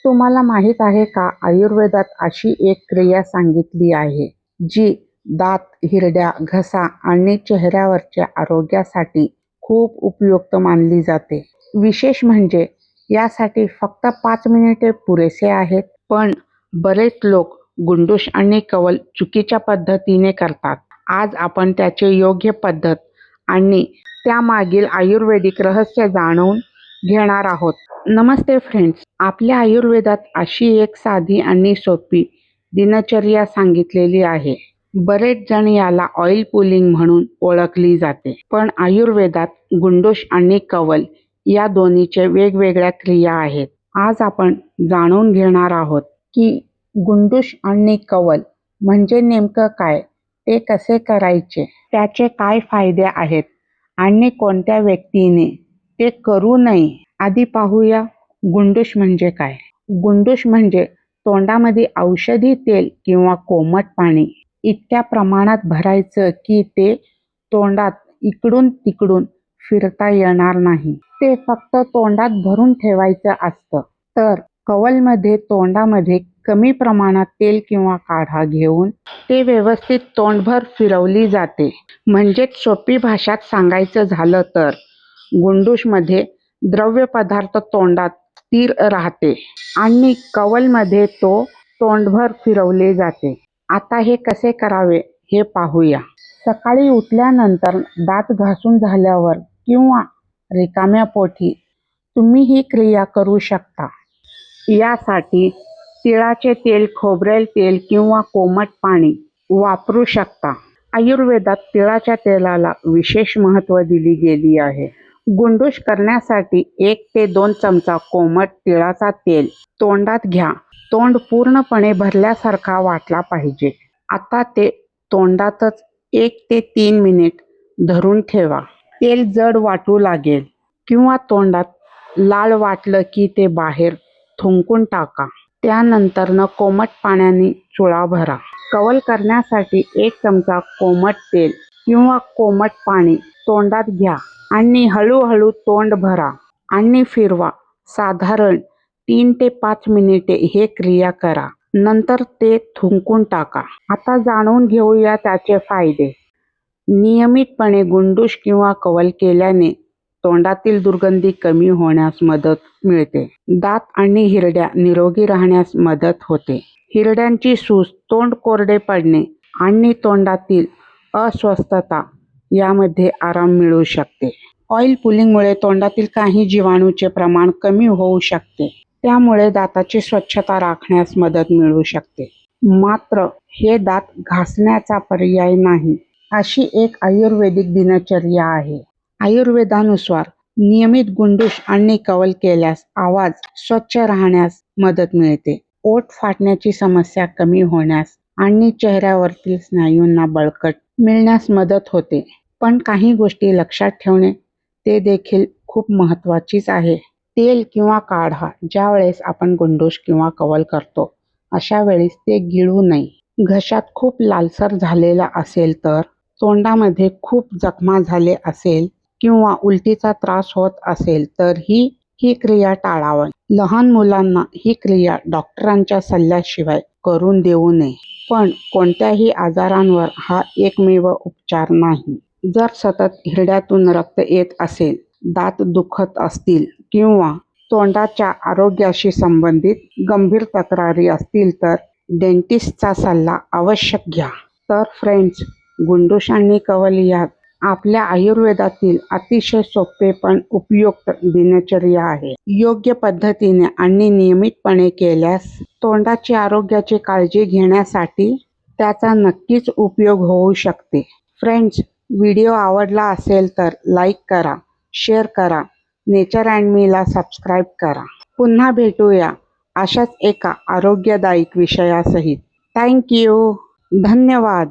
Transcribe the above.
तुम्हाला माहीत आहे का, आयुर्वेदात अशी एक क्रिया सांगितली आहे जी दात, हिरड्या, घसा आणि चेहऱ्यावरच्या आरोग्यासाठी खूप उपयुक्त मानली जाते. विशेष म्हणजे यासाठी फक्त 5 मिनिटे पुरेसे आहेत. पण बरेच लोक गुंडूश आणि कवल चुकीच्या पद्धतीने करतात. आज आपण त्याची योग्य पद्धत आणि त्यामागील आयुर्वेदिक रहस्य जाणून घेणार आहोत. नमस्ते फ्रेंड्स, आपल्या आयुर्वेदात अशी एक साधी आणि सोपी दिनचर्या सांगितलेली आहे. बरेच जण याला ऑइल पुलिंग म्हणून ओळखली जाते, पण आयुर्वेदात गुंडूश आणि कवल या दोन्हीचे वेगवेगळ्या क्रिया आहेत. आज आपण जाणून घेणार आहोत की गुंडूश आणि कवल म्हणजे नेमकं काय, ते कसे करायचे, त्याचे काय फायदे आहेत आणि कोणत्या व्यक्तीने ते करू नये. आधी पाहूया गुंडूश म्हणजे काय. गुंडूश म्हणजे तोंडामध्ये औषधी तेल किंवा कोमट पाणी इतक्या प्रमाणात भरायचं की ते तोंडात इकडून तिकडून फिरता येणार नाही. ते फक्त तोंडात भरून ठेवायचं असतं. तर कवलमध्ये तोंडामध्ये कमी प्रमाणात तेल किंवा काढा घेऊन ते व्यवस्थित तोंडभर फिरवली जाते. म्हणजेच सोपी भाषेत सांगायचं झालं तर गुंडूशमध्ये द्रव्य पदार्थ तोंडात स्थिर राहते आणि कवलमध्ये तो तोंडभर फिरवले जाते. आता हे कसे करावे हे पाहूया. सकाळी उठल्यानंतर दात घासून झाल्यावर किंवा रिकाम्या पोटी तुम्ही ही क्रिया करू शकता. यासाठी तिळाचे तेल, खोबरेल तेल किंवा कोमट पाणी वापरू शकता. आयुर्वेदात तिळाच्या तेलाला विशेष महत्त्व दिली गेली आहे. गुंडूश करण्यासाठी 1 ते 2 चमचा कोमट तिळाचा तेल तोंडात घ्या. तोंड पूर्णपणे भरल्यासारखा वाटला पाहिजे. आता ते तोंडातच 1 ते 3 मिनिट धरून ठेवा. तेल जड वाटू लागेल किंवा तोंडात लाल वाटलं की ते बाहेर थुंकून टाका. त्यानंतर कोमट पाण्याने चुळा भरा. कवल करण्यासाठी 1 चमचा कोमट तेल किंवा कोमट पाणी तोंडात घ्या आणि हळूहळू तोंड भरा आणि फिरवा. साधारण 3 ते 5 मिनिटे हे क्रिया करा. नंतर ते थुंकून टाका. आता जाणून घेऊया त्याचे फायदे. नियमितपणे गुंडूश किंवा कवल केल्याने तोंडातील दुर्गंधी कमी होण्यास मदत मिळते. दात आणि हिरड्या निरोगी राहण्यास मदत होते. हिरड्यांची सूज, तोंड कोरडे पडणे आणि तोंडातील अस्वस्थता यामध्ये आराम मिळू शकते. ऑइल पुलिंगमुळे तोंडातील काही जीवाणूचे प्रमाण कमी होऊ शकते. त्यामुळे दाताची स्वच्छता राखण्यास मदत मिळू शकते. मात्र हे दात घासण्याचा पर्याय नाही. अशी एक आयुर्वेदिक दिनचर्या आहे. आयुर्वेदानुसार नियमित गुंडूश आणि कवल केल्यास आवाज स्वच्छ राहण्यास मदत मिळते. ओठ फाटण्याची समस्या कमी होण्यास आणि चेहऱ्यावरील स्नायूंना बळकट मिळण्यास मदत होते. पण काही गोष्टी लक्षात ठेवणे ते देखील खूप महत्त्वाचीच आहे. तेल किंवा काढा ज्यावेळेस आपण गुंडूश किंवा कवल करतो अशा वेळेस ते गिळू नये. घशात खूप लालसर झालेला असेल तर, तोंडामध्ये खूप जखमा झाले असेल किंवा उलटीचा त्रास होत असेल तर ही क्रिया टाळावी. लहान मुलांना ही क्रिया डॉक्टरांच्या सल्ल्याशिवाय करून देऊ नये. पण कोणत्याही आजारांवर हा एकमेव उपचार नाही. जर सतत हिरड्यातून रक्त येत असेल, दात दुखत असतील किंवा तोंडाच्या आरोग्याशी संबंधित गंभीर तक्रारी असतील तर डेंटिस्टचा सल्ला आवश्यक घ्या. तर फ्रेंड्स, गुंडूश आणि कवल यात आपल्या आयुर्वेदातील अतिशय सोपे पण उपयुक्त दिनचर्या आहे. योग्य पद्धतीने आणि नियमितपणे केल्यास तोंडाची आरोग्याची काळजी घेण्यासाठी त्याचा नक्कीच उपयोग होऊ शकते. फ्रेंड्स, व्हिडिओ आवडला असेल तर लाईक करा, शेअर करा, नेचर अँड मीला सबस्क्राईब करा. पुन्हा भेटूया अशाच एका आरोग्यदायक विषयासहित. थँक्यू. धन्यवाद.